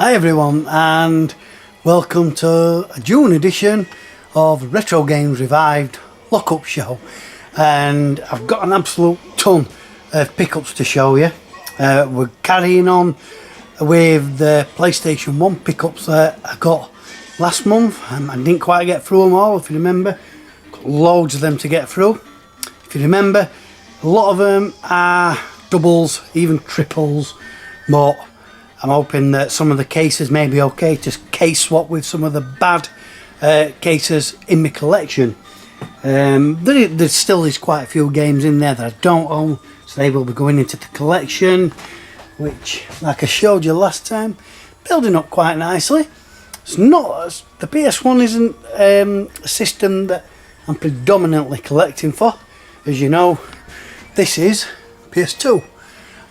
Hi everyone, and welcome to a June edition of Retro Games Revived Lock-Up Show. And I've got an absolute ton of pickups to show you. We're carrying on with the PlayStation 1 pickups that I got last month. I didn't quite get through them all, if you remember. Got loads of them to get through. If you remember, a lot of them are doubles, even triples, but I'm hoping that some of the cases may be okay to case swap with some of the bad cases in my collection. There still is quite a few games in there that I don't own, so they will be going into the collection, which, like I showed you last time, building up quite nicely. It's not, the PS1 isn't a system that I'm predominantly collecting for. As you know, this is PS2,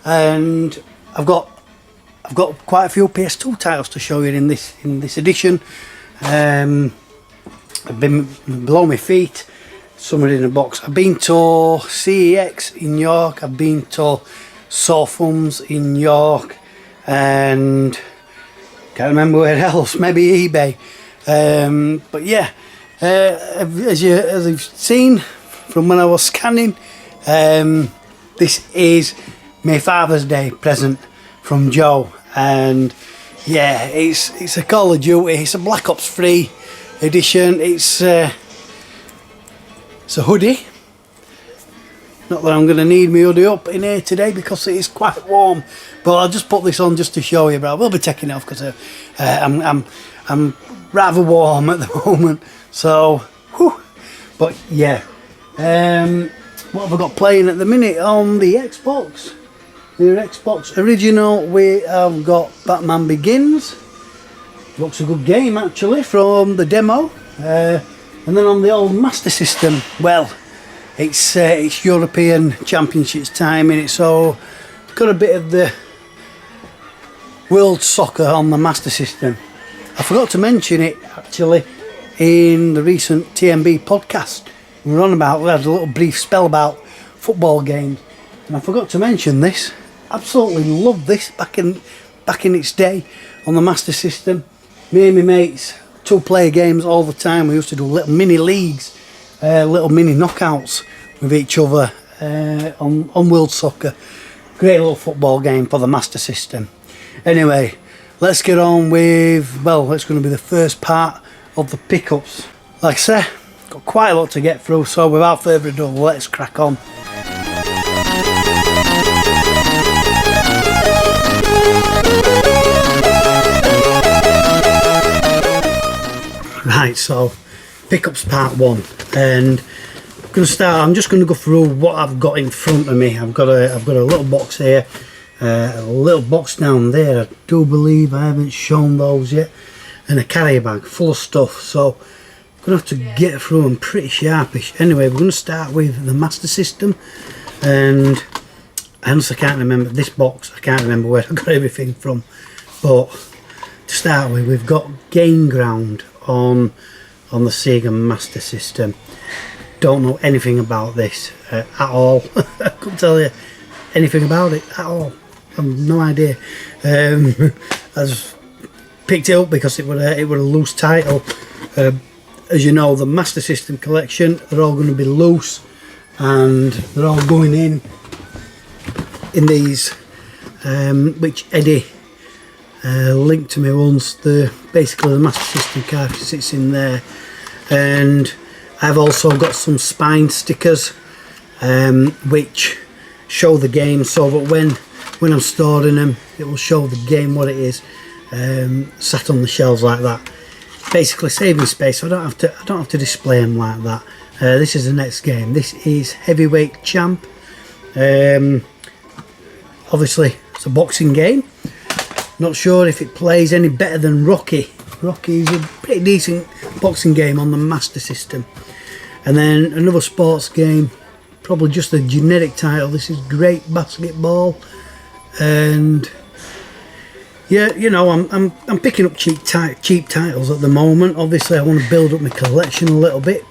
and I've got quite a few PS2 titles to show you in this edition. I've been below my feet, some are in a box. I've been to CEX in York, I've been to Sawfums in York, and can't remember where else, maybe eBay. But yeah, as you've seen from when I was scanning, this is my Father's Day present from Joe. And yeah, it's a Call of Duty, it's a Black Ops 3 edition. It's a hoodie. Not that I'm going to need my hoodie up in here today because it is quite warm, but I'll just put this on just to show you. But I will be taking it off because I'm rather warm at the moment. So, whew. But yeah, what have I got playing at the minute on the Xbox? The Xbox original, we have got Batman Begins. Looks a good game actually from the demo. And then on the old Master System, well, it's European Championships time in it, so got a bit of the World Soccer on the Master System. I forgot to mention it actually in the recent TMB podcast. We had a little brief spell about football games, and I forgot to mention this. Absolutely loved this back in its day on the Master System. Me and my mates, 2-player games all the time. We used to do little mini leagues, little mini knockouts with each other on World Soccer. Great little football game for the Master System. Anyway, let's get on with, well, it's going to be the first part of the pickups. Like I say, got quite a lot to get through, so without further ado, let's crack on. Right, so pickups part 1, and I'm just going to go through what I've got in front of me. I've got a little box here, a little box down there. I do believe I haven't shown those yet, and a carry bag full of stuff. So I'm going to have to get through them pretty sharpish. Anyway, we're going to start with the Master System, and I honestly can't remember this box. I can't remember where I got everything from, but to start with, we've got Game Ground on the Sega Master System. Don't know anything about this at all. I couldn't tell you anything about it at all. I've no idea. I just picked it up because it were a loose title. As you know, the Master System collection, they're all going to be loose, and they're all going in these, which Eddie linked to me once. Basically the Master System card sits in there, and I've also got some spine stickers which show the game, so that when I'm storing them, it will show the game what it is, sat on the shelves like that. Basically saving space, so I don't have to display them like that. This is the next game. This is Heavyweight Champ. Obviously it's a boxing game. Not sure if it plays any better than Rocky. Rocky is a pretty decent boxing game on the Master System. And then another sports game, probably just a generic title. This is Great Basketball, and yeah, you know, I'm picking up cheap titles at the moment. Obviously, I want to build up my collection a little bit.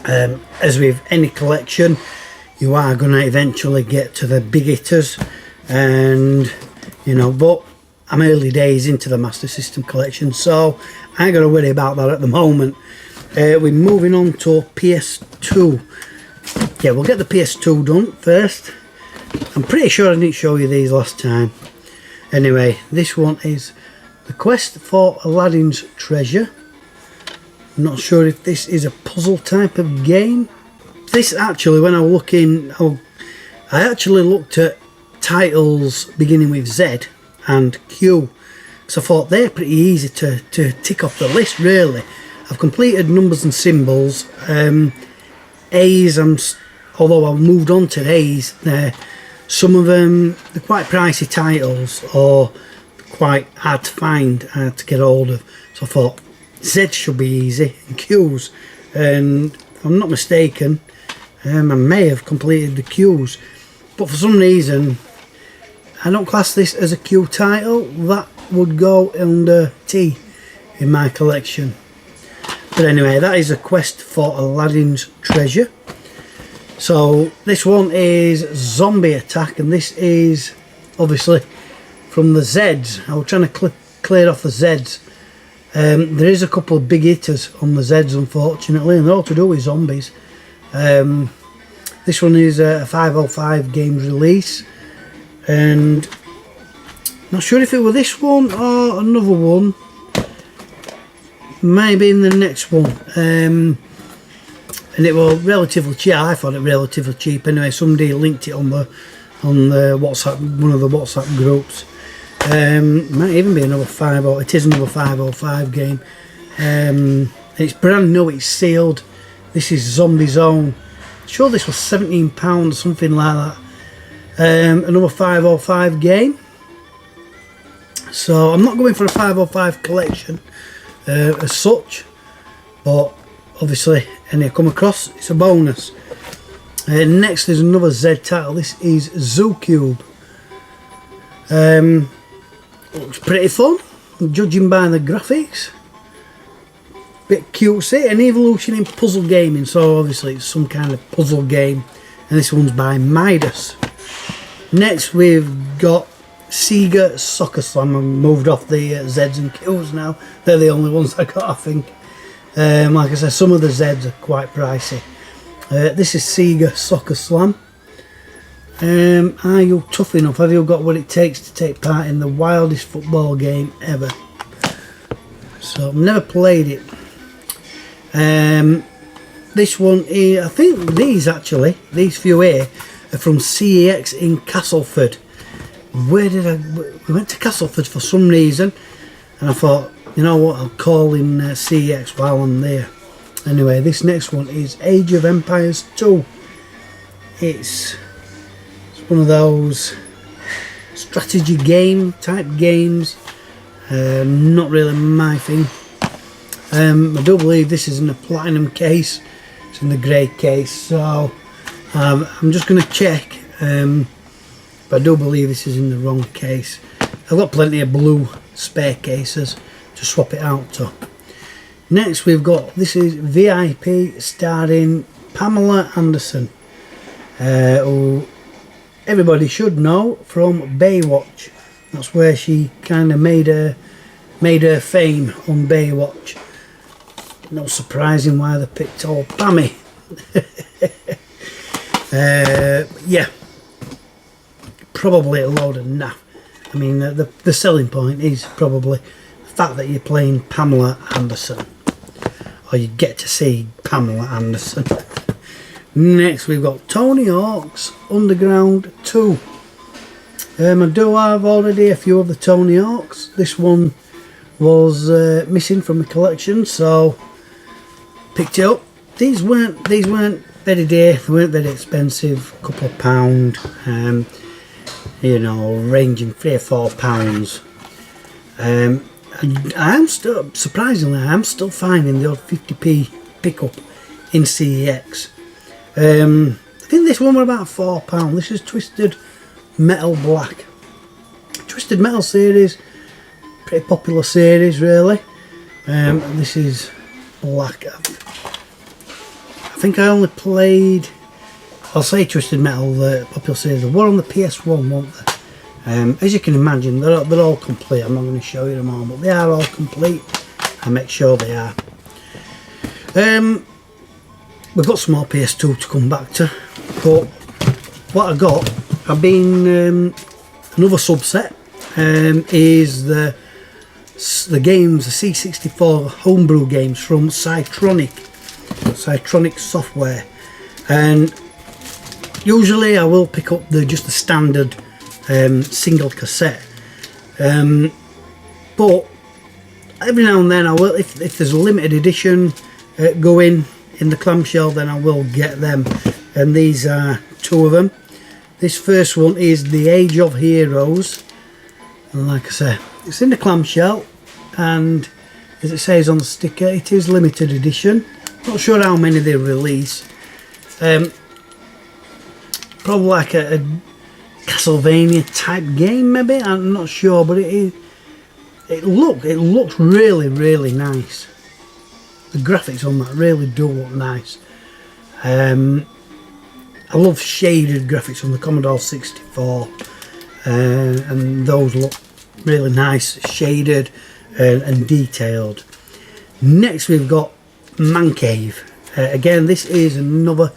As with any collection, you are going to eventually get to the big hitters, and you know, but I'm early days into the Master System collection, so I ain't got to worry about that at the moment. We're moving on to PS2. Yeah, we'll get the PS2 done first. I'm pretty sure I didn't show you these last time. Anyway, this one is The Quest for Aladdin's Treasure. I'm not sure if this is a puzzle type of game. This actually, when I was looking, I actually looked at titles beginning with Z and Q, so I thought they're pretty easy to tick off the list really. I've completed Numbers and Symbols. A's, although I've moved on to A's, some of them, they're quite pricey titles or quite hard to find, hard to get hold of, so I thought Z should be easy, and Q's, and if I'm not mistaken, I may have completed the Q's, but for some reason I don't class this as a Q title. That would go under T in my collection. But anyway, that is A Quest for Aladdin's Treasure. So this one is Zombie Attack, and this is obviously from the Zs. I was trying to clear off the Zs. There is a couple of big hitters on the Zs, unfortunately, and they're all to do with zombies. This one is a 505 games release, and not sure if it were this one or another one. Maybe in the next one. And it was relatively cheap. I thought it relatively cheap. Anyway, somebody linked it on the WhatsApp, one of the WhatsApp groups. Might even be another it is another 505 game. It's brand new. It's sealed. This is Zombie Zone. I'm sure this was £17 or something like that. Another 505 game. So I'm not going for a 505 collection as such, but obviously any I come across, it's a bonus. Next there's another Z title. This is Zoo Cube. Looks pretty fun, judging by the graphics. Bit cutesy, an evolution in puzzle gaming, so obviously it's some kind of puzzle game, and this one's by Midas. Next we've got Sega Soccer Slam. I've moved off the Zs and Qs now. They're the only ones I got, I think. Like I said, some of the Zs are quite pricey. This is Sega Soccer Slam. Are you tough enough? Have you got what it takes to take part in the wildest football game ever? So I've never played it. This one is, I think these few here are from CEX in Castleford. We went to Castleford for some reason, and I thought, you know what, I'll call in CEX while I'm there. Anyway, this next one is Age of Empires 2. It's one of those strategy game type games. Not really my thing. I do believe this is in a platinum case. It's in the grey case, so I'm just going to check. But I do believe this is in the wrong case. I've got plenty of blue spare cases to swap it out to. Next we've got, this is VIP starring Pamela Anderson, who everybody should know from Baywatch. That's where she kind of made her fame on Baywatch. Not surprising why they picked old Pammy. Yeah, probably a load of naff. I mean, the selling point is probably the fact that you're playing Pamela Anderson, or you get to see Pamela Anderson. Next we've got Tony Hawk's Underground 2. I do have already a few of the Tony Hawks. This one was missing from the collection, so picked it up. These weren't very dear, they weren't very expensive, a couple of pound, you know, ranging £3 or £4. I am still, surprisingly, I am still finding the odd 50p pickup in CEX. I think this one was about £4. This is Twisted Metal Black. Twisted Metal series, pretty popular series really. And this is Black. I think I only played, I'll say Twisted Metal, the popular series. They were on the PS1, weren't As you can imagine, they're all complete. I'm not going to show you them all, but they are all complete. I make sure they are. We've got some more PS2 to come back to, but what I got, I've been another subset is the games, the C64 homebrew games from Cytronic software, and usually I will pick up just the standard single cassette, but every now and then I will, if there's a limited edition going in the clamshell, then I will get them, and these are two of them. This first one is the Age of Heroes, and like I say, it's in the clamshell, and as it says on the sticker, it is limited edition. Not sure how many they release. Probably like a Castlevania type game, maybe. I'm not sure, but it looks really nice. The graphics on that really do look nice. I love shaded graphics on the Commodore 64, and those look really nice, shaded and detailed. Next we've got Man Cave. Again, this is another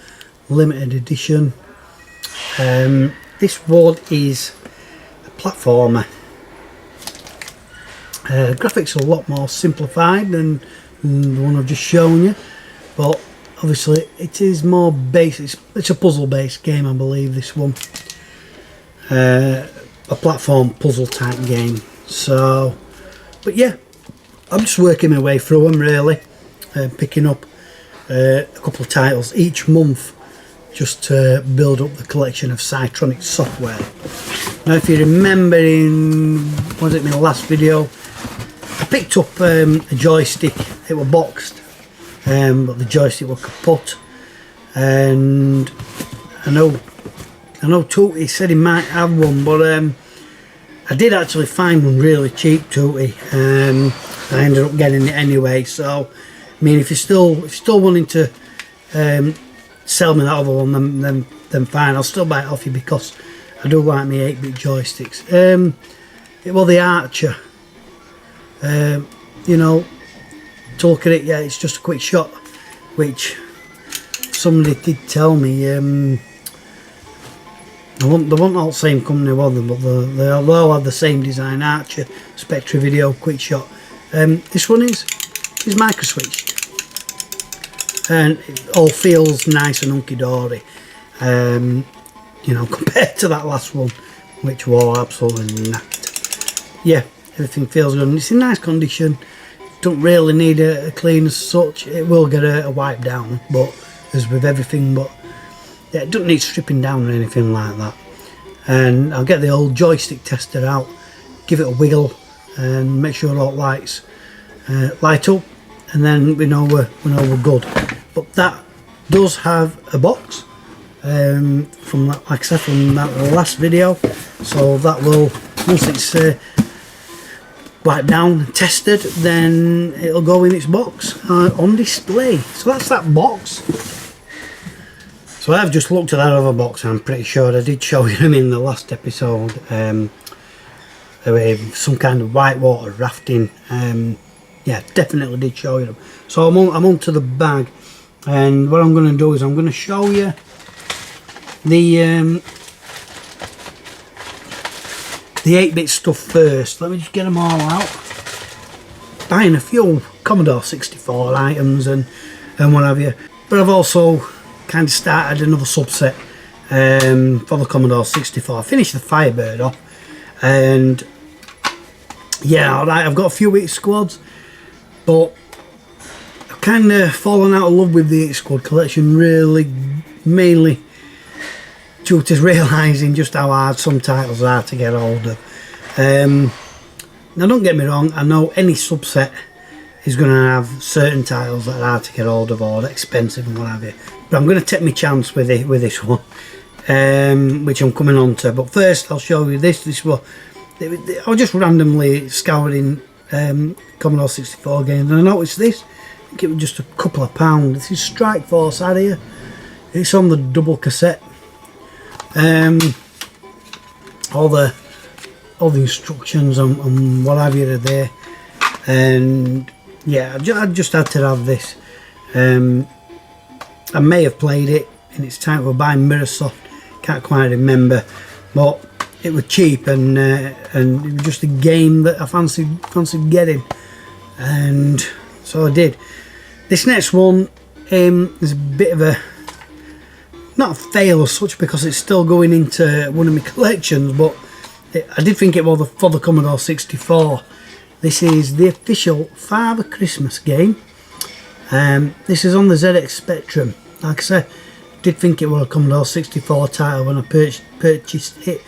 limited edition. This one is a platformer. Graphics are a lot more simplified than the one I've just shown you, but obviously it is more basic. It's a puzzle based game, I believe, this one. A platform puzzle type game. So, but yeah, I'm just working my way through them really, picking up a couple of titles each month just to build up the collection of Cytronic software. Now if you remember was it my last video, I picked up a joystick. It was boxed, but the joystick was kaput, and I know Tootie said he might have one, but I did actually find one really cheap, Tootie. I ended up getting it anyway. So I mean, if you're still wanting to sell me that other one, then fine, I'll still buy it off you, because I do like my 8-bit joysticks. It was the Archer. You know, to look at it, yeah, it's just a quick shot, which somebody did tell me. They weren't all the same company, were they? But they all have the same design: Archer, Spectre Video, quick shot. This one is micro switched, and it all feels nice and hunky dory. You know, compared to that last one, which was absolutely knacked. Yeah, everything feels good, and it's in nice condition. Don't really need a clean as such. It will get a wipe down, but as with everything, but yeah, it doesn't need stripping down or anything like that. And I'll get the old joystick tester out, give it a wiggle, and make sure all lights light up, and then we know we're good. But that does have a box from that, like I said, from that last video. So that will, once it's wiped down and tested, then it'll go in its box on display. So that's that box. So I've just looked at that other box, and I'm pretty sure I did show you them in the last episode. Some kind of whitewater rafting. Yeah, definitely did show you them. So I'm onto the bag, and what I'm going to do is I'm going to show you the 8-bit stuff first. Let me just get them all out. Buying a few Commodore 64 items and what have you, but I've also kind of started another subset for the Commodore 64. I finished the Firebird off, and yeah, alright, I've got a few 8 squads, but I've kind of fallen out of love with the 8 squad collection, really, mainly due to realising just how hard some titles are to get hold of. Now don't get me wrong, I know any subset is going to have certain titles that are hard to get hold of or expensive and what have you, but I'm going to take my chance with this one, which I'm coming on to. But first I'll show you this one. I was just randomly scouring Commodore 64 games, and I noticed this. I think it was just a couple of pounds. This is Strike Force Harrier. It's on the double cassette. All the all the instructions and what have you are there, and yeah, I just had to have this. I may have played it in its time for buying Mirrorsoft, can't quite remember, but it was cheap, and it was just a game that I fancied getting, and so I did. This next one is a bit of a, not a fail as such, because it's still going into one of my collections, but I did think it was for the Commodore 64. This is the official Father Christmas game. This is on the ZX Spectrum. Like I said, I did think it was a Commodore 64 title when I purchased it.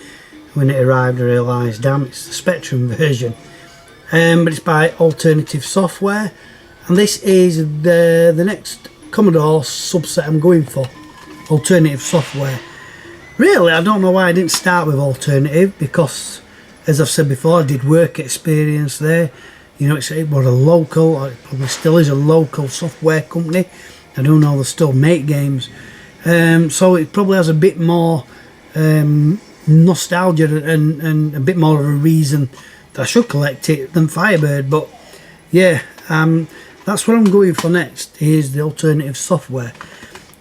When it arrived, I realised, damn, it's the Spectrum version. But it's by Alternative Software, and this is the next Commodore subset I'm going for. Alternative Software. Really, I don't know why I didn't start with Alternative, because, as I've said before, I did work experience there. You know, it was a local, or it probably still is a local software company. I don't know, they still make games. So it probably has a bit more nostalgia and a bit more of a reason that I should collect it than Firebird. But yeah, that's what I'm going for next, is the Alternative Software.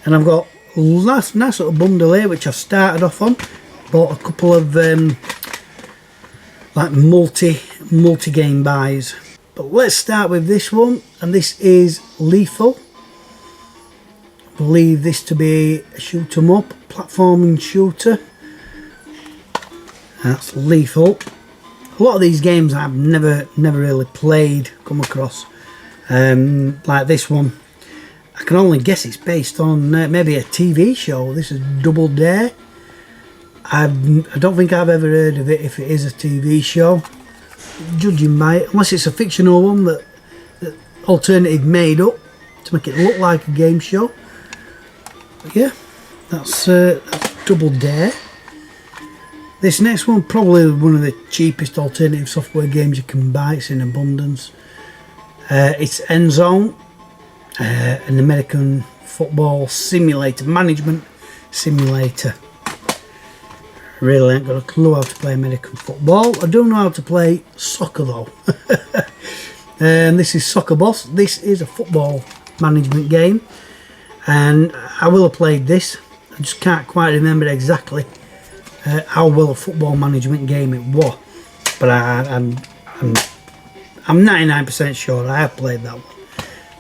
And I've got a nice little bundle here which I've started off on. Bought a couple of like multi-game buys. But let's start with this one, and this is Lethal. I believe this to be a shoot 'em up, platforming shooter. That's Lethal. A lot of these games I've never really come across. Like this one, I can only guess it's based on maybe a TV show. This is Double Dare. I don't think I've ever heard of it if it is a TV show. Judging by it, unless it's a fictional one that Alternative made up to make it look like a game show. But yeah, that's Double Dare. This next one, probably one of the cheapest Alternative Software games you can buy. It's in abundance. It's Endzone, an American football simulator, management simulator. Really ain't got a clue how to play American football. I do know how to play soccer though. And this is Soccer Boss. This is a football management game, and I will have played this. I just can't quite remember exactly how well a football management game it was, but I'm 99% sure I have played that one.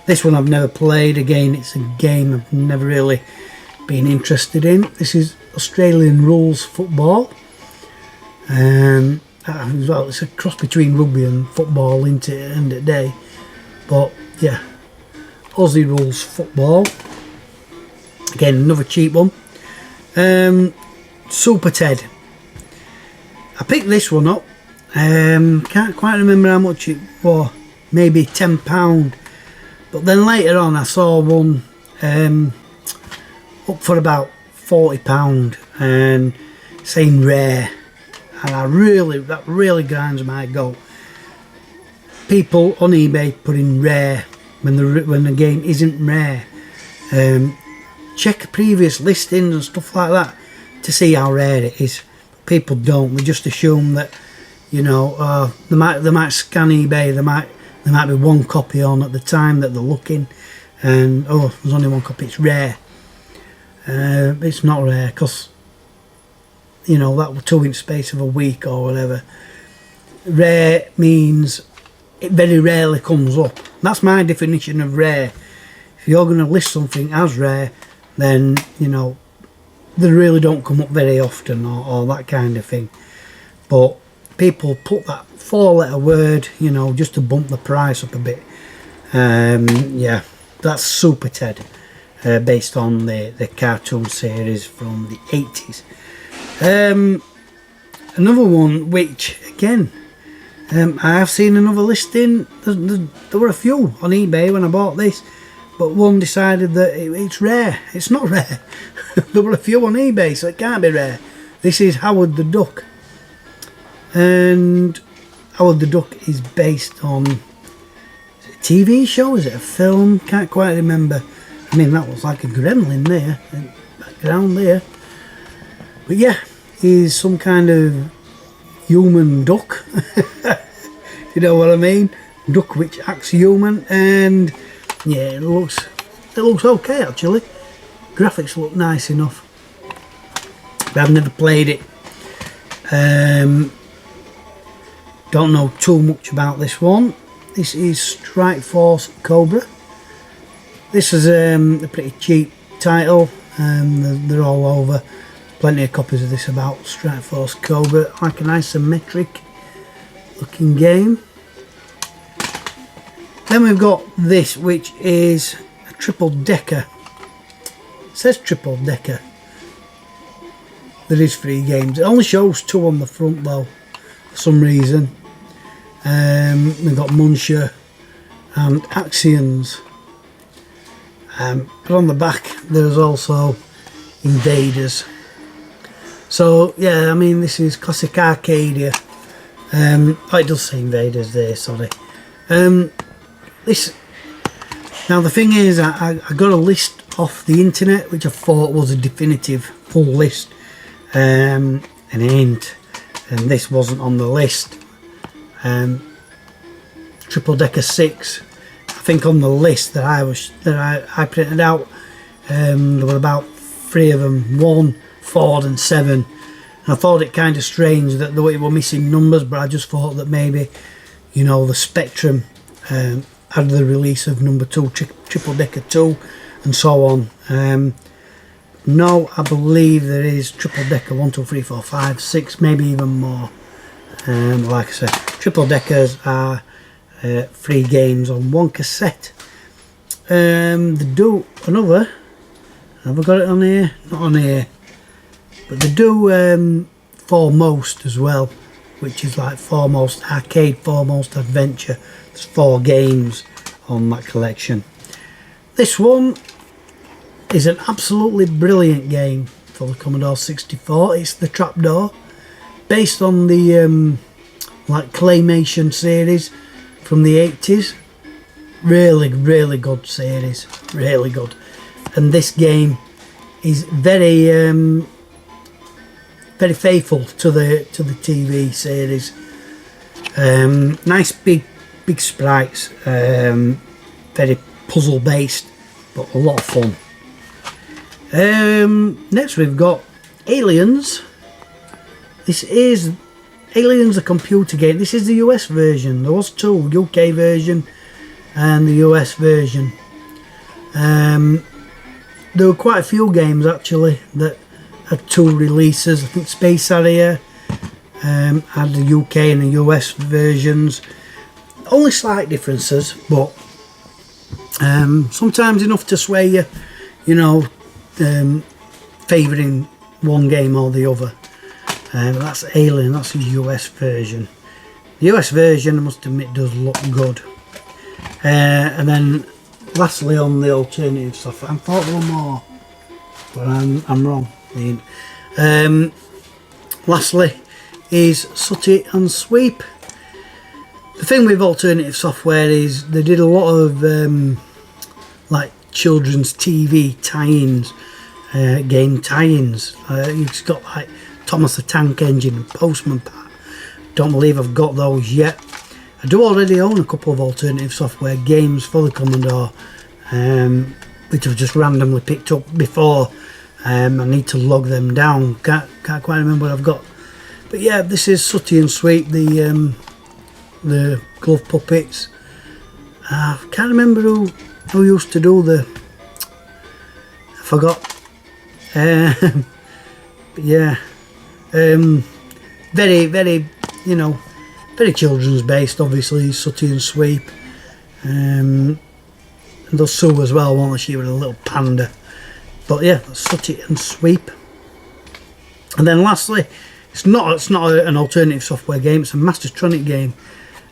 This one I've never played. Again, it's a game I've never really been interested in. This is Australian rules football. Well, it's a cross between rugby and football into the end of the day. But yeah, Aussie rules football. Again, another cheap one. Super Ted. I picked this one up. Can't quite remember how much it was. Maybe £10. But then later on I saw one up for about £40 and saying rare, and that really grinds my goat. People on eBay putting rare when the game isn't rare. Check previous listings and stuff like that to see how rare it is. People don't. They just assume that, you know, they might scan eBay. There might be one copy on at the time that they're looking, and oh, there's only one copy. It's rare. It's not rare, because, you know, that was 2 inch space of a week or whatever. Rare means it very rarely comes up. That's my definition of rare. If you're going to list something as rare, then, you know, they really don't come up very often, or that kind of thing. But people put that 4-letter word, you know, just to bump the price up a bit. Yeah, that's Super Ted. Based on the cartoon series from the 80s. Another one which, again, I have seen another listing. There were a few on eBay when I bought this, but one decided that it's rare. It's not rare. There were a few on eBay, so it can't be rare. This is Howard the Duck, and Howard the Duck is based on, is it a TV show? Is it a film? Can't quite remember. I mean, that was like a gremlin there, background there. But yeah, he's some kind of human duck. You know what I mean? Duck which acts human, and yeah, it looks okay actually. Graphics look nice enough. But I've never played it. Don't know too much about this one. This is Strike Force Cobra. This is a pretty cheap title. They're all over. Plenty of copies of this about Strike Force Cobra. Like an isometric looking game. Then we've got this, which is a triple decker. It says triple decker. There is 3 games. It only shows 2 on the front though, for some reason. We've got Muncher and Axions. But on the back there's also Invaders. So yeah, I mean, this is classic Arcadia. Oh, it does say Invaders there, sorry. This, now the thing is, I got a list off the internet which I thought was a definitive full list, and it ain't, and this wasn't on the list. Triple Decker 6, I think on the list that I printed out, there were about 3 of them, 1, 4 and 7. And I thought it kind of strange that they were missing numbers, but I just thought that maybe, you know, the Spectrum had the release of number 2, Triple Decker 2 and so on. No, I believe there is Triple Decker 1, 2, 3, 4, 5, 6, maybe even more. Like I said, Triple Deckers are 3 games on 1 cassette. They do another, have I got it on here? Not on here, but they do Foremost as well, which is like Foremost Arcade, Foremost Adventure. There's 4 games on that collection. This one is an absolutely brilliant game for the Commodore 64. It's the Trapdoor, based on the like Claymation series from the 80s. Really good series, really good. And this game is very very faithful to the TV series. Nice big sprites, very puzzle based, but a lot of fun. Next we've got Aliens. This is Aliens, a computer game. This is the US version. There was 2, UK version and the US version. There were quite a few games actually that had 2 releases. I think Space Harrier had the UK and the US versions. Only slight differences, but sometimes enough to sway you, you know, favouring one game or the other. That's Alien, that's the US version. The US version, I must admit, does look good. And then lastly, on the alternative software, I thought there were more, but I'm wrong. Lastly is Sooty and Sweep. The thing with alternative software is they did a lot of like children's TV tie-ins, game tie-ins. You've got like Thomas the Tank Engine and Postman Pat. Don't believe I've got those yet. I do already own a couple of alternative software games for the Commodore, which I've just randomly picked up before. I need to log them down. Can't quite remember what I've got. But yeah, this is Sooty and Sweep, the glove puppets. I can't remember who used to do the. I forgot. But yeah, very, you know, very children's based. Obviously, Sooty and Sweep. And there's Sue as well, won't she, with a little panda. But yeah, Sooty and Sweep. And then lastly, it's not an alternative software game. It's a Mastertronic game.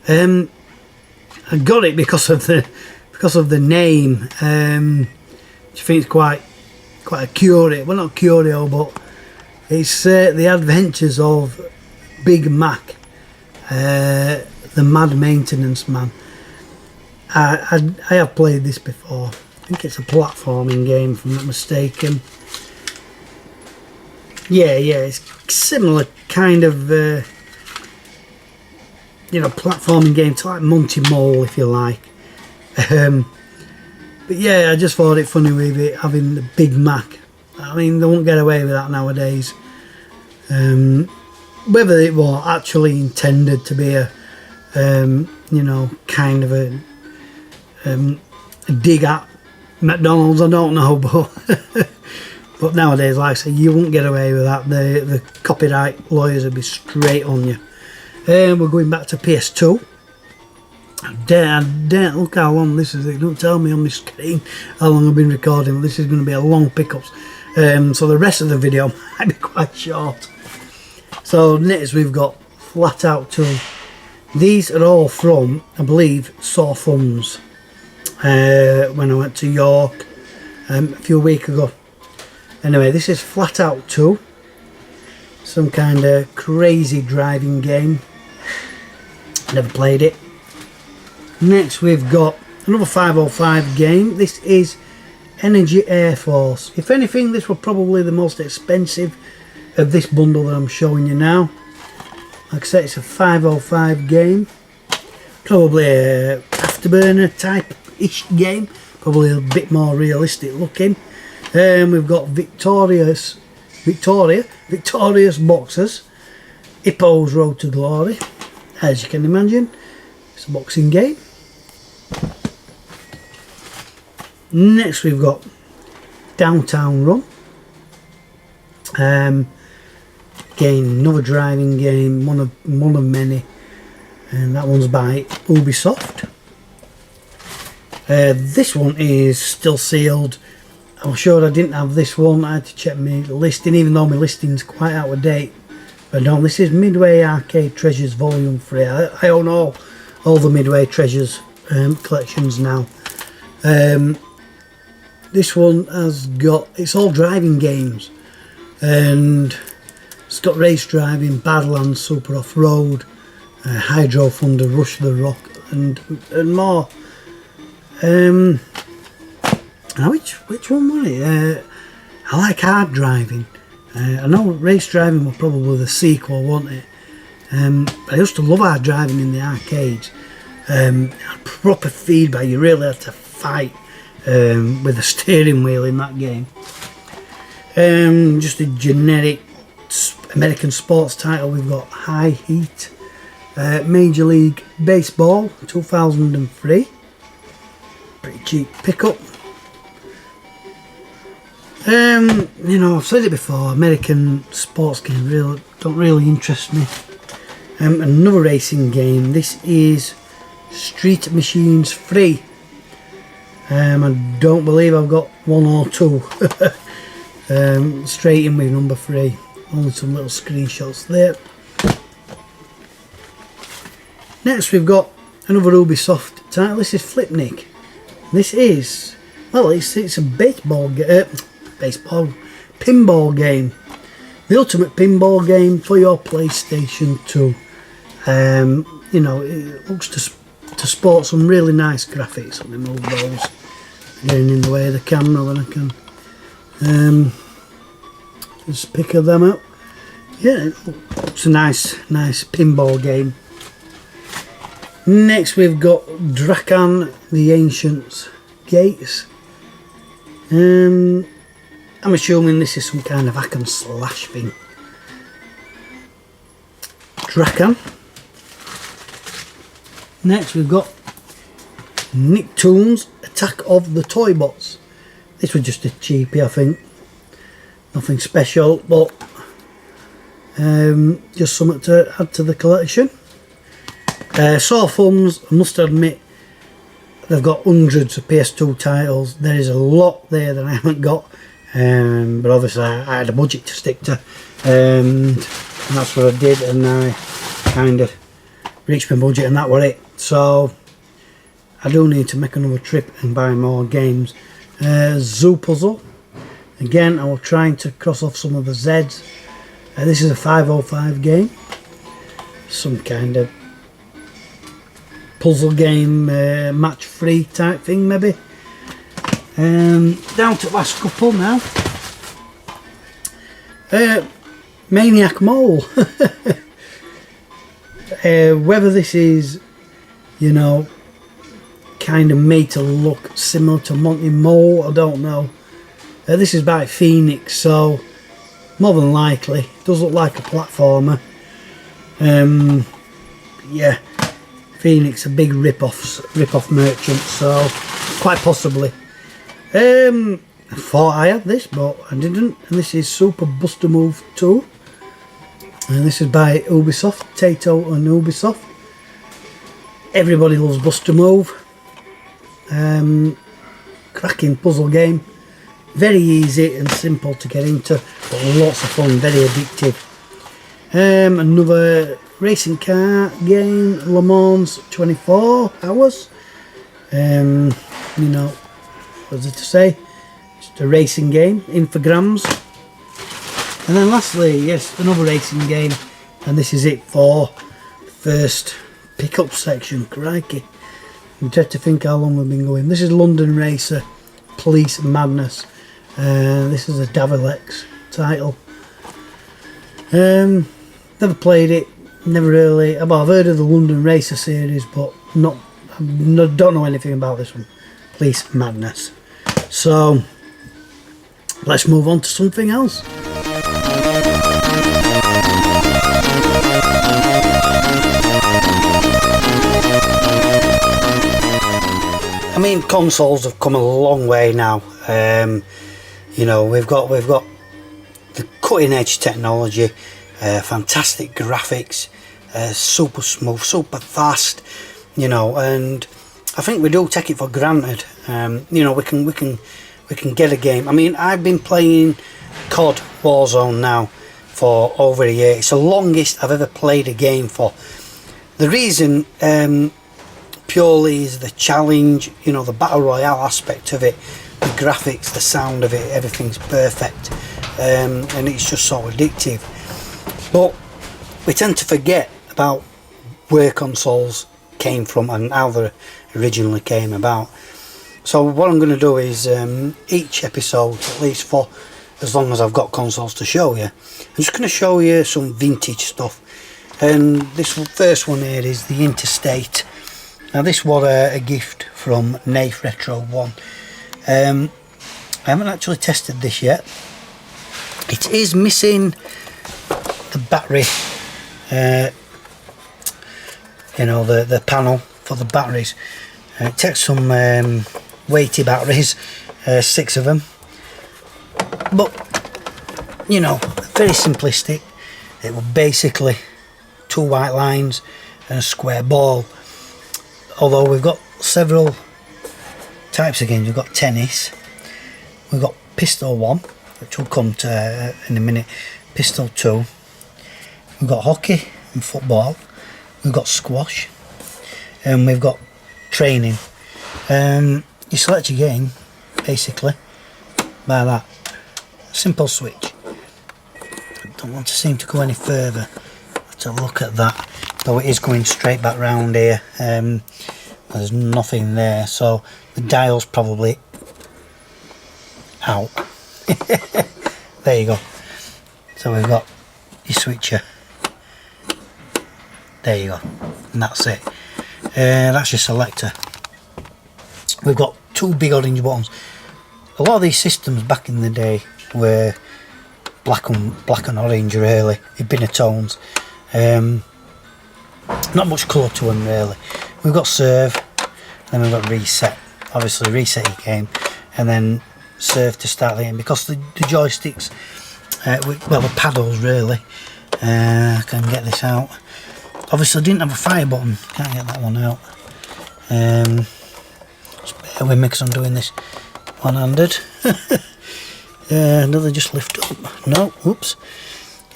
I got it because of the name. Which I think is quite a curio. Well, not curio, but it's the Adventures of Big Mac, the Mad Maintenance Man. I have played this before. I think it's a platforming game, if I'm not mistaken. Yeah, it's similar kind of you know, platforming game to like Monty Mole, if you like. But yeah, I just thought it funny with it having the Big Mac. I mean, they won't get away with that nowadays. Whether it was actually intended to be a, you know, kind of a dig at McDonald's, I don't know, but nowadays, like I say, you won't get away with that. The copyright lawyers will be straight on you. We're going back to PS2. I dare, look how long this is. It don't tell me on my screen how long I've been recording. This is going to be a long pickups. So the rest of the video might be quite short. So next we've got Flat Out 2. These are all from, I believe, Sore Thumbs. When I went to York a few weeks ago. Anyway, this is Flat Out 2. Some kind of crazy driving game. Never played it. Next we've got another 505 game. This is Energy Air Force. If anything, this was probably the most expensive of this bundle that I'm showing you now. Like I said, it's a 505 game. Probably a afterburner type-ish game. Probably a bit more realistic looking. We've got Victorious Boxers. Hippo's Road to Glory. As you can imagine, it's a boxing game. Next we've got Downtown Run. Again, another driving game, one of many, and that one's by Ubisoft. This one is still sealed. I'm sure I didn't have this one. I had to check my listing, even though my listing's quite out of date. But no, this is Midway Arcade Treasures Volume 3. I own all the Midway Treasures collections now. This one has got, it's all driving games, and it's got race driving, Badlands, Super Off-Road, Hydro Thunder, Rush the Rock, and more. Which one was it? I like hard driving. I know race driving was probably the sequel, wasn't it? I used to love hard driving in the arcades. Proper feedback, you really had to fight with the steering wheel in that game. Just a generic American sports title. We've got High Heat, Major League Baseball 2003. Pretty cheap pickup. You know, I've said it before, American sports games don't really interest me. Another racing game. This is Street Machines 3. I don't believe I've got 1 or 2. Straight in with number 3. Only some little screenshots there. Next we've got another Ubisoft title. This is Flipnic. This is, well, it's a pinball game. The ultimate pinball game for your PlayStation 2. You know, it looks to sport some really nice graphics. Let me move those. Getting in the way of the camera when I can. Just pick them up. Yeah, it's a nice pinball game. Next we've got Drakan the Ancient's Gates. I'm assuming this is some kind of hack and slash thing. Drakan. Next we've got Nicktoons Attack of the Toybots. This was just a cheapie, I think. Nothing special, but just something to add to the collection. Sore Thumbs, I must admit, they've got hundreds of PS2 titles. There is a lot there that I haven't got, but obviously I had a budget to stick to, and that's what I did, and I kind of reached my budget, and that was it. So I do need to make another trip and buy more games. Zoo Puzzle. Again, I was trying to cross off some of the Z's. This is a 505 game. Some kind of puzzle game, match free type thing maybe. Down to the last couple now. Maniac Mole. Whether this is, you know, kind of made to look similar to Monty Mole, I don't know. This is by Phoenix, so more than likely it does look like a platformer. Yeah, Phoenix, a big rip-off merchant, so quite possibly. I thought I had this, but I didn't. And this is Super Buster Move 2, and this is by Ubisoft, Taito and Ubisoft. Everybody loves Buster Move. Cracking puzzle game, very easy and simple to get into, but lots of fun, very addictive. Another racing car game, Le Mans 24 hours. You know, what's it to say? Just a racing game, Infogrames. And then lastly, yes, another racing game, and this is it for the first pickup section. Crikey, I'm dread to think how long we've been going. This is London Racer Police Madness. This is a Davilex title. Never played it, never really. Well, I've heard of the London Racer series, but don't know anything about this one. Police Madness. So let's move on to something else. I mean, consoles have come a long way now. You know, we've got the cutting edge technology, fantastic graphics, super smooth, super fast. You know, and I think we do take it for granted. You know, we can get a game. I mean, I've been playing COD Warzone now for over a year. It's the longest I've ever played a game for. The reason purely is the challenge, you know, the battle royale aspect of it, the graphics, the sound of it, everything's perfect, and it's just so addictive. But we tend to forget about where consoles came from and how they originally came about. So what I'm going to do is each episode, at least for as long as I've got consoles to show you, I'm just going to show you some vintage stuff. And this first one here is the Interstate. Now this was a gift from Nath Retro 1. I haven't actually tested this yet. It is missing the battery, you know, the panel for the batteries. It takes some weighty batteries, 6 of them, but you know, very simplistic. It was basically 2 white lines and a square ball. Although we've got several types of games. We've got tennis, we've got Pistol 1, which we'll come to in a minute, Pistol 2, we've got hockey and football, we've got squash, and we've got training. You select your game basically by that simple switch. I don't want to seem to go any further. Let's have a look at that. Though it is going straight back round here. There's nothing there, so the dial's probably out. There you go. So we've got your switcher. There you go, and that's it. That's your selector. We've got 2 big orange buttons. A lot of these systems back in the day were black and orange, really, in binner tones. Not much colour to them, really. We've got serve, then we've got reset. Obviously reset your game, and then serve to start the game, because the joysticks, well, the paddles really, I can get this out. Obviously I didn't have a fire button, can't get that one out. Just bear with me because I'm doing this one-handed. Another just lift up. No, oops.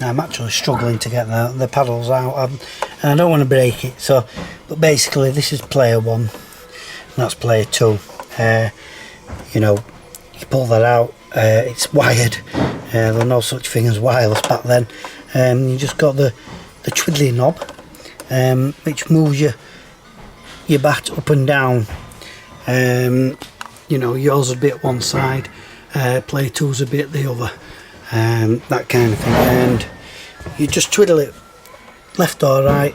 I'm actually struggling to get the paddles out, and I don't want to break it. So, but basically this is player 1, and that's player 2. You know, you pull that out, it's wired. There were no such thing as wireless back then. You just got the twiddly knob, which moves your bat up and down. You know, yours would be at one side, player 2's a bit at the other. That kind of thing, and you just twiddle it left or right,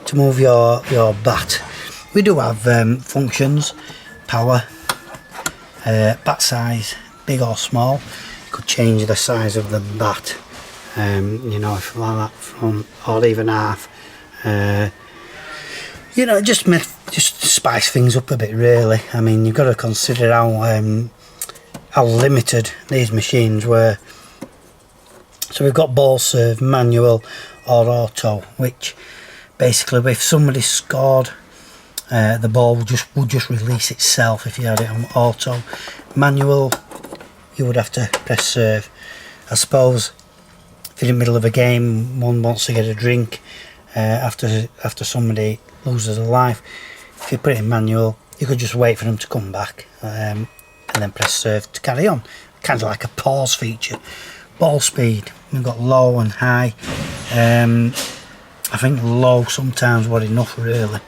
to move your bat. We do have functions, power, bat size, big or small. You could change the size of the bat, you know, if like that, from, or even half. You know, just spice things up a bit, really. I mean, you've got to consider how limited these machines were. So we've got ball serve, manual or auto, which basically if somebody scored, the ball would just release itself if you had it on auto. Manual, you would have to press serve. I suppose if you're in the middle of a game, one wants to get a drink after somebody loses a life, if you put it in manual, you could just wait for them to come back and then press serve to carry on. Kind of like a pause feature. Ball speed, we've got low and high. I think low sometimes were enough, really.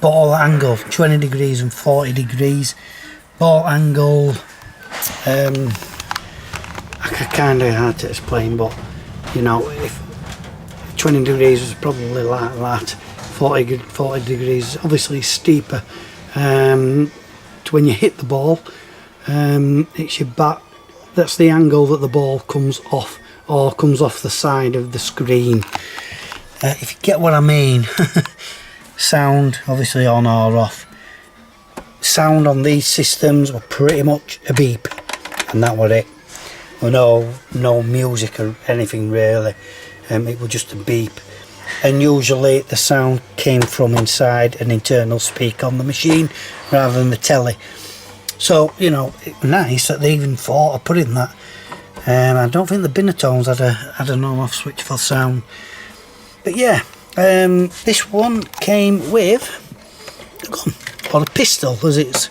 Ball angle, 20 degrees and 40 degrees. Ball angle, kind of hard to explain, but you know, if 20 degrees is probably like that, 40 degrees obviously steeper. To when you hit the ball, it's your bat, that's the angle that the ball comes off, or comes off the side of the screen. If you get what I mean. Sound obviously on or off. Sound on these systems were pretty much a beep, and that was it. Well, no music or anything really. It was just a beep, and usually the sound came from inside an internal speaker on the machine rather than the telly. So you know, it was nice that they even thought of putting that. I don't think the Binatones had an on-off switch for sound, but yeah. This one came with a gun, or a pistol as it's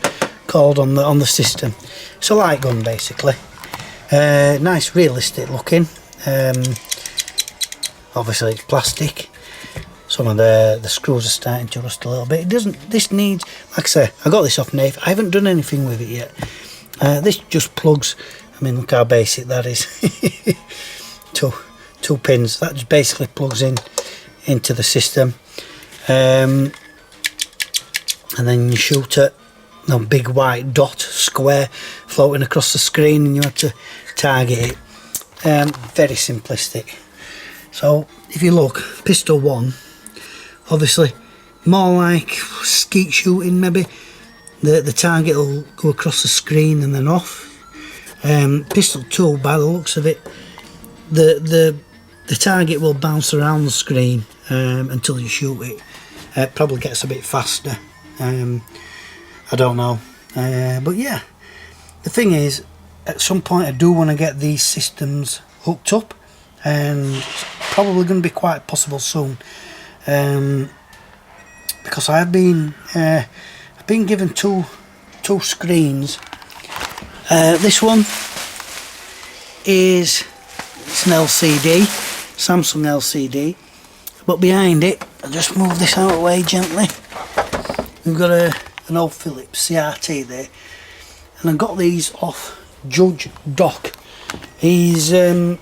called on the system. It's a light gun basically. Nice realistic looking. Obviously it's plastic. Some of the screws are starting to rust a little bit. This needs, like I say, I got this off Nave. I haven't done anything with it yet. This just plugs. I mean, look how basic that is. two pins. That just basically plugs into the system, and then you shoot at a big white dot square floating across the screen, and you have to target it. Very simplistic. So if you look, pistol one, obviously more like skeet shooting maybe. The target will go across the screen and then off. Pistol two, by the looks of it, the target will bounce around the screen until you shoot it. It probably gets a bit faster. I don't know. But yeah, the thing is, at some point I do want to get these systems hooked up, and it's probably going to be quite possible soon. Because I've been given two screens. This one it's an LCD, Samsung LCD, but behind it, I'll just move this out of the way gently. We've got an old Philips CRT there, and I got these off Judge Doc. He's a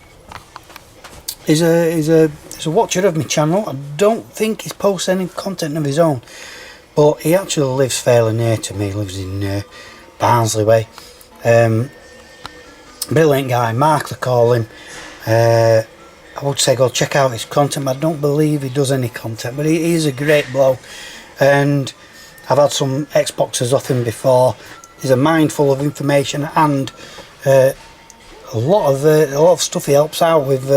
watcher of my channel. I don't think he's posted any content of his own, but he actually lives fairly near to me. He lives in Barnsley way. Brilliant guy, Mark they call him. I would say go check out his content, but I don't believe he does any content, but he is a great bloke, and I've had some Xboxes off him before. He's a mind full of information, and a lot of stuff he helps out with.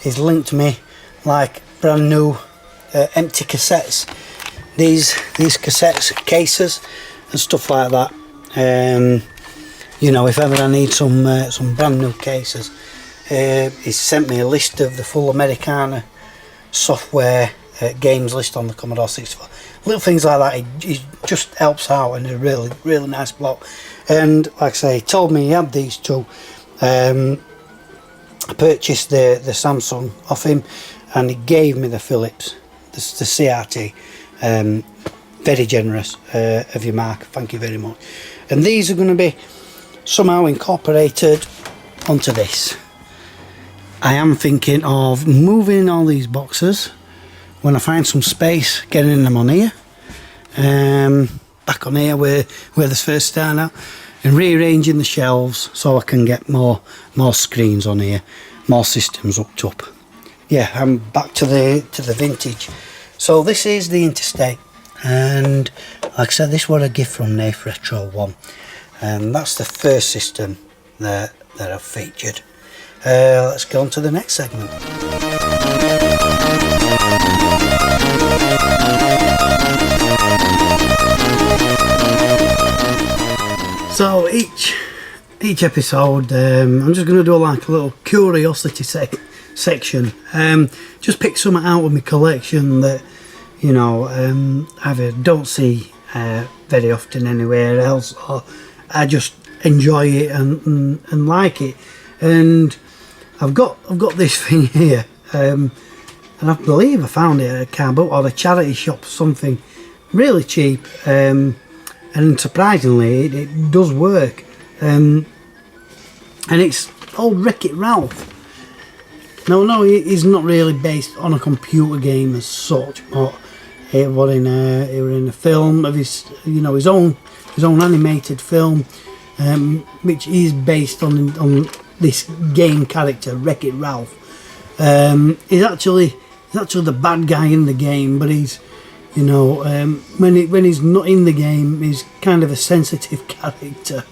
He's linked me like brand new empty cassettes, these cassettes cases and stuff like that. You know, if ever I need some brand new cases, he's sent me a list of the full Americana software games list on the Commodore 64. Little things like that. He just helps out, and he's a really nice bloke. And like I say, he told me he had these two. I purchased the Samsung off him, and he gave me the Philips, the CRT. Very generous of you, Mark. Thank you very much. And these are going to be somehow incorporated onto this. I am thinking of moving all these boxes when I find some space, getting them on here, back on here where they first start out, and rearranging the shelves so I can get more screens on here, more systems hooked up. Yeah, I'm back to the vintage. So this is the Interstate, and like I said, this was a gift from Nath Retro 1, and that's the first system that I've featured. Let's go on to the next segment. So each episode, I'm just going to do like a little curiosity section. Just pick something out of my collection that, you know, either don't see very often anywhere else, or I just enjoy it and like it. And I've got this thing here, and I believe I found it at a car boot or a charity shop or something, really cheap, and surprisingly it does work, and it's old Wreck-It Ralph. No, he's not really based on a computer game as such, but it was in a film of his, you know, his own animated film, which is based on this game character, Wreck-It Ralph. He's actually the bad guy in the game, but he's, you know, when he's not in the game, he's kind of a sensitive character.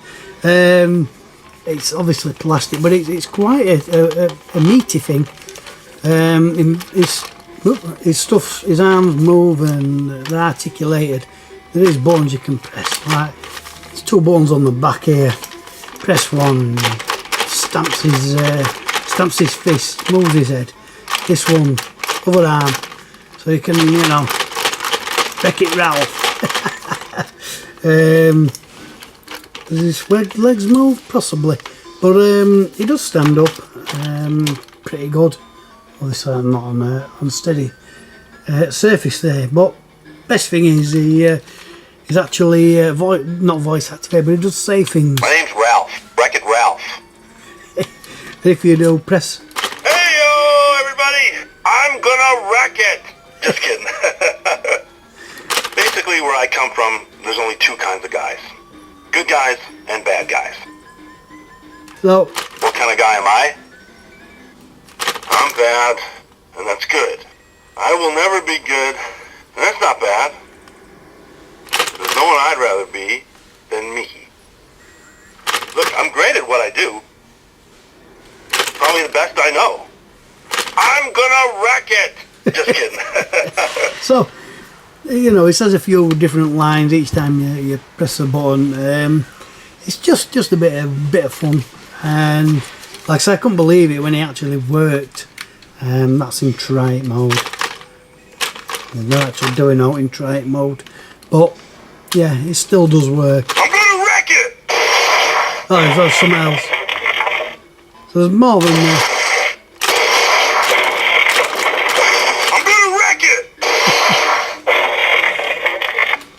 It's obviously plastic, but it's quite a meaty thing. His arms move and they're articulated. There is buttons you can press. Like, there's 2 buttons on the back here. Press one, stamps his fist, moves his head. This one, other arm, so you can, you know, Wreck-It Ralph. Does his legs move? Possibly, but he does stand up pretty good. Obviously I'm not on unsteady surface there, but best thing is he's actually not voice activated, but he does say things. My name's Ralph, Wreck-It Ralph. If you do, press. Hey yo, everybody! I'm gonna wreck it. Just kidding. Basically, where I come from, there's only 2 kinds of guys. Good guys and bad guys. So, what kind of guy am I? I'm bad, and that's good. I will never be good, and that's not bad. There's no one I'd rather be than me. Look, I'm great at what I do. Probably the best I know. I'm gonna wreck it. Just kidding. So, you know, it says a few different lines each time you press a button. It's just a bit of fun, and like I said, I couldn't believe it when it actually worked. That's in try it mode. They're not actually doing out in try it mode, but yeah, it still does work. I'm gonna wreck it. Oh, there's something else. So there's more than that.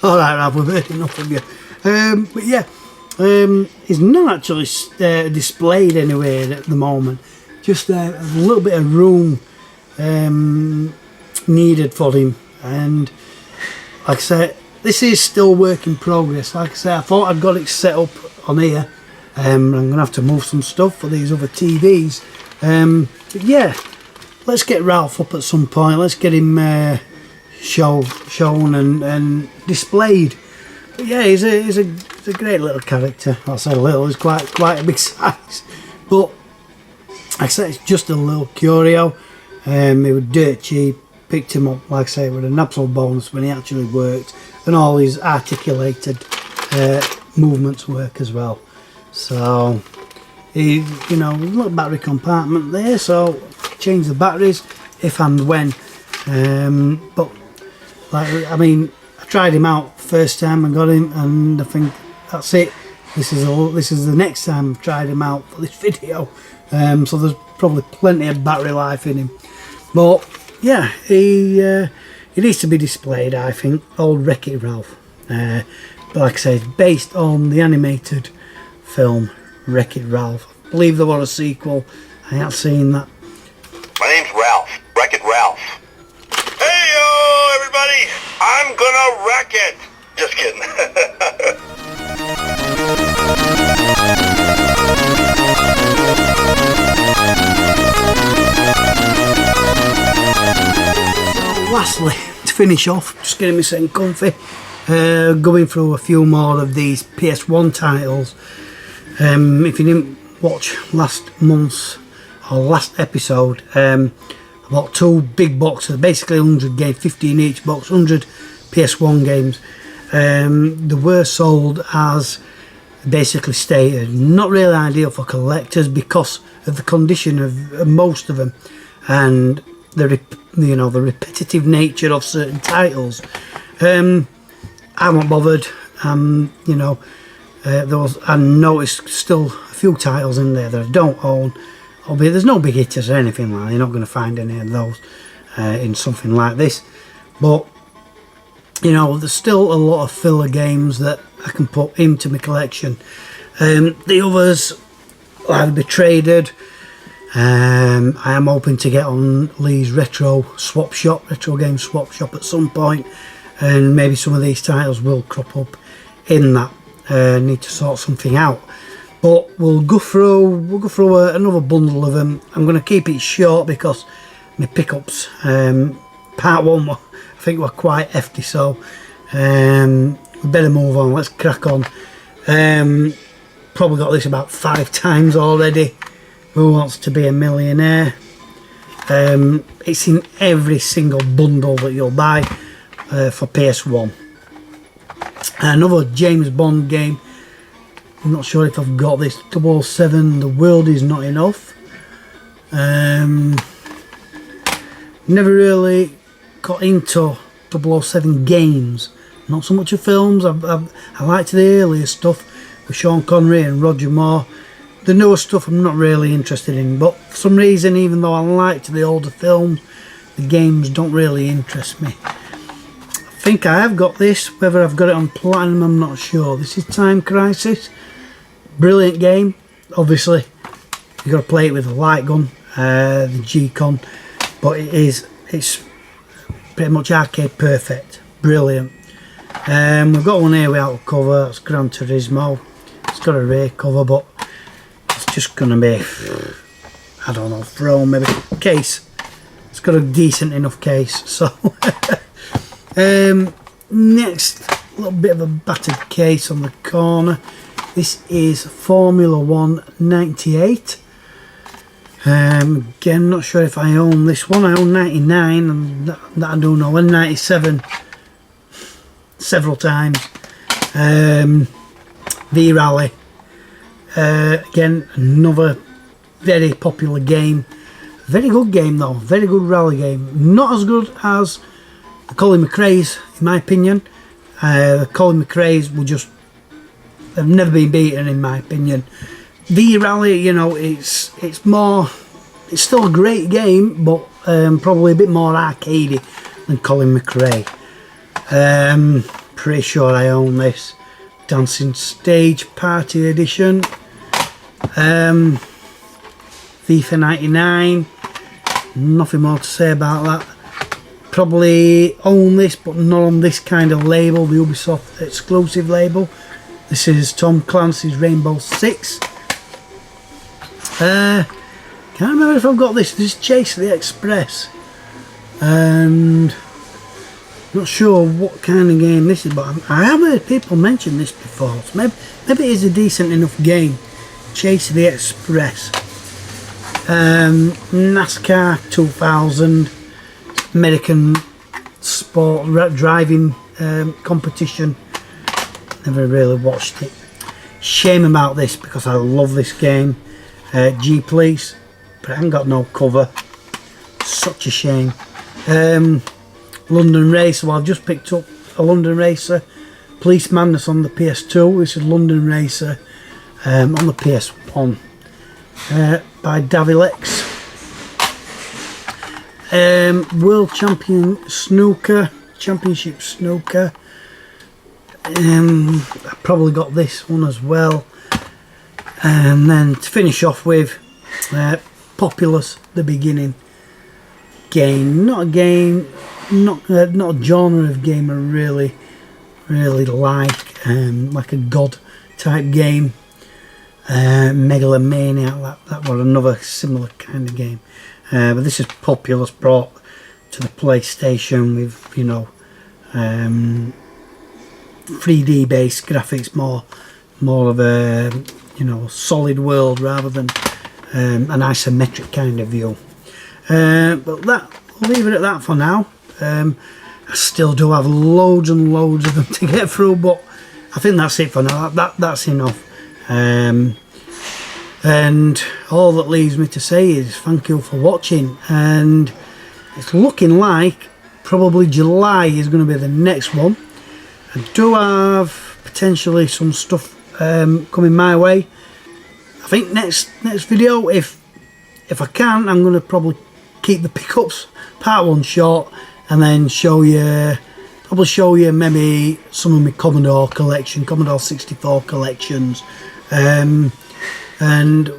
Alright, Rav, we've heard enough of you. But yeah, it's not actually displayed anywhere at the moment. Just a little bit of room needed for him. And like I said, this is still work in progress. Like I said, I thought I'd got it set up on here. I'm going to have to move some stuff for these other TVs. But yeah, let's get Ralph up at some point. Let's get him shown and displayed. But yeah, he's a great little character. I say little, he's quite a big size, but like I said, it's just a little curio. It was dirt cheap. Picked him up, like I say, with an absolute bonus when he actually worked, and all his articulated movements work as well. So he, you know, a little battery compartment there, so change the batteries if and when. But like, I mean, I tried him out first time and got him, and I think that's it. This is the next time I've tried him out for this video. So there's probably plenty of battery life in him. But yeah, he needs to be displayed, I think. Old Wreck-It Ralph. But like I say, it's based on the animated film Wreck-It Ralph. I believe there was a sequel. I haven't seen that. My name's Ralph. Wreck-It Ralph. Hey yo! buddy. I'm gonna wreck it. Just kidding. Lastly, to finish off, just getting myself comfy, going through a few more of these PS1 titles. If you didn't watch last month's or last episode, I bought two big boxes, basically 100 games, 15 each box, 100 PS1 games. They were sold as basically stated, not really ideal for collectors because of the condition of most of them and the repetitive nature of certain titles. I'm not bothered. I noticed still a few titles in there that I don't own, albeit there's no big hitters or anything like that. You're not going to find any of those in something like this, but there's still a lot of filler games that I can put into my collection. The others will either be traded. I am hoping to get on Lee's retro game swap shop at some point, and maybe some of these titles will crop up in that. Need to sort something out, but we'll go through another bundle of them. I'm going to keep it short because my pickups, part one, I think were quite hefty, so we better move on. Let's crack on. Probably got this about 5 times already. Who Wants to Be a Millionaire? It's in every single bundle that you'll buy for PS1. Another James Bond game. I'm not sure if I've got this. 007, The World Is Not Enough. Never really got into 007 games. Not so much of films. I liked the earlier stuff with Sean Connery and Roger Moore. The newer stuff I'm not really interested in, but for some reason, even though I liked the older films, the games don't really interest me. I think I have got this. Whether I've got it on Platinum, I'm not sure. This is Time Crisis. Brilliant game. Obviously, you've got to play it with a light gun, the G-Con, but it's pretty much arcade perfect. Brilliant. We've got one here without a cover. It's Gran Turismo. It's got a rear cover, but it's just gonna be, I don't know, thrown maybe. Case. It's got a decent enough case. So next, a little bit of a battered case on the corner. This is Formula 1 98. Again, not sure if I own this one. I own 99, and that I do know, and 97 several times. V-Rally. Again, another very popular game. Very good game though. Very good rally game. Not as good as the Colin McRae's, in my opinion. Colin McRae's have never been beaten, in my opinion. V-Rally, it's still a great game, but probably a bit more arcadey than Colin McRae. Pretty sure I own this. Dancing Stage Party Edition. FIFA 99. Nothing more to say about that. Probably own this, but not on this kind of label, the Ubisoft exclusive label. This is Tom Clancy's Rainbow Six. Can't remember if I've got this. This is Chase the Express. And not sure what kind of game this is, but I have heard people mention this before. So maybe it is a decent enough game. Chase the Express. NASCAR 2000. American sport driving competition. Never really watched it. Shame about this because I love this game. G Police, but I haven't got no cover. Such a shame. London Racer. Well, I've just picked up a London Racer. Police Madness on the PS2. This is London Racer on the PS1 by Davilex. World Championship Snooker. I probably got this one as well. And then to finish off with Populous, the beginning game. Not a game not a genre of game I really like a God type game. Megalomaniac, that was another similar kind of game, but this is Populous brought to the PlayStation with, you know, 3D based graphics, more of a, you know, solid world rather than an isometric kind of view. But I'll leave it at that for now. I still do have loads and loads of them to get through, but I think that's it for now. That's enough. And all that leaves me to say is thank you for watching, and it's looking like probably July is going to be the next one. I do have potentially some stuff coming my way. I think next video, if I can, I'm going to probably keep the pickups part 1 short, and then probably show you maybe some of my Commodore collection, Commodore 64 collections, and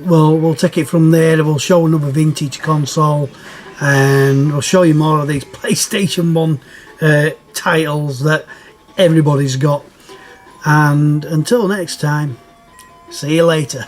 we'll take it from there. We'll show another vintage console, and we'll show you more of these PlayStation 1 titles that everybody's got. And until next time, see you later.